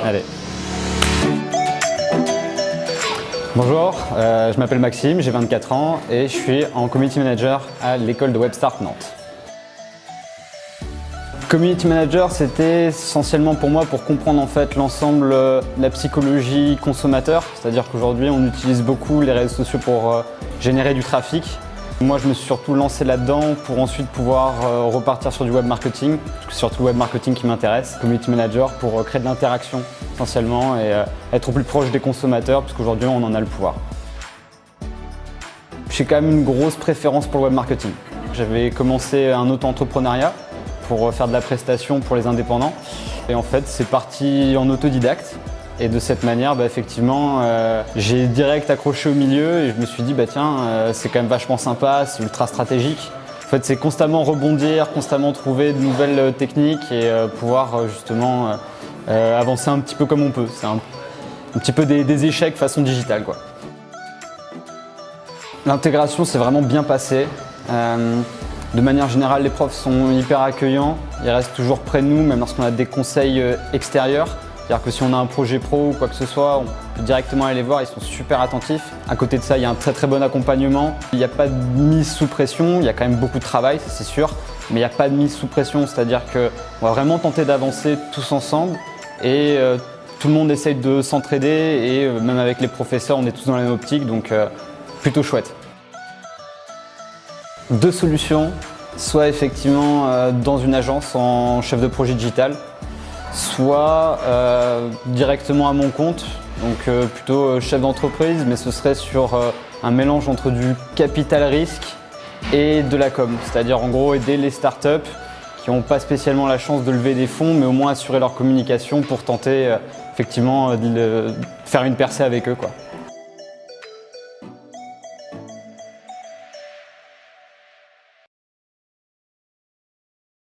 Allez. Bonjour, je m'appelle Maxime, j'ai 24 ans et je suis en Community Manager à l'école de WebStart Nantes. Community Manager, c'était essentiellement pour moi pour comprendre en fait l'ensemble de la psychologie consommateur, c'est-à-dire qu'aujourd'hui on utilise beaucoup les réseaux sociaux pour générer du trafic. Moi je me suis surtout lancé là-dedans pour ensuite pouvoir repartir sur du web marketing, parce que c'est surtout le web marketing qui m'intéresse. Community Manager pour créer de l'interaction essentiellement et être au plus proche des consommateurs, parce qu'aujourd'hui on en a le pouvoir. J'ai quand même une grosse préférence pour le web marketing. J'avais commencé un auto-entrepreneuriat pour faire de la prestation pour les indépendants. Et en fait, c'est parti en autodidacte. Et de cette manière, effectivement, j'ai direct accroché au milieu et je me suis dit, tiens, c'est quand même vachement sympa, c'est ultra stratégique. En fait, c'est constamment rebondir, constamment trouver de nouvelles techniques et pouvoir justement avancer un petit peu comme on peut. C'est un petit peu des échecs façon digitale, quoi. L'intégration s'est vraiment bien passée. De manière générale, les profs sont hyper accueillants, ils restent toujours près de nous, même lorsqu'on a des conseils extérieurs. C'est-à-dire que si on a un projet pro ou quoi que ce soit, on peut directement aller les voir, ils sont super attentifs. À côté de ça, il y a un très bon accompagnement. Il n'y a pas de mise sous pression, il y a quand même beaucoup de travail, ça c'est sûr, mais il n'y a pas de mise sous pression, c'est-à-dire qu'on va vraiment tenter d'avancer tous ensemble et tout le monde essaye de s'entraider et même avec les professeurs, on est tous dans la même optique, donc plutôt chouette. Deux solutions, soit effectivement dans une agence en chef de projet digital, soit directement à mon compte, donc plutôt chef d'entreprise, mais ce serait sur un mélange entre du capital risque et de la com, c'est-à-dire en gros aider les startups qui n'ont pas spécialement la chance de lever des fonds, mais au moins assurer leur communication pour tenter effectivement de faire une percée avec eux, quoi.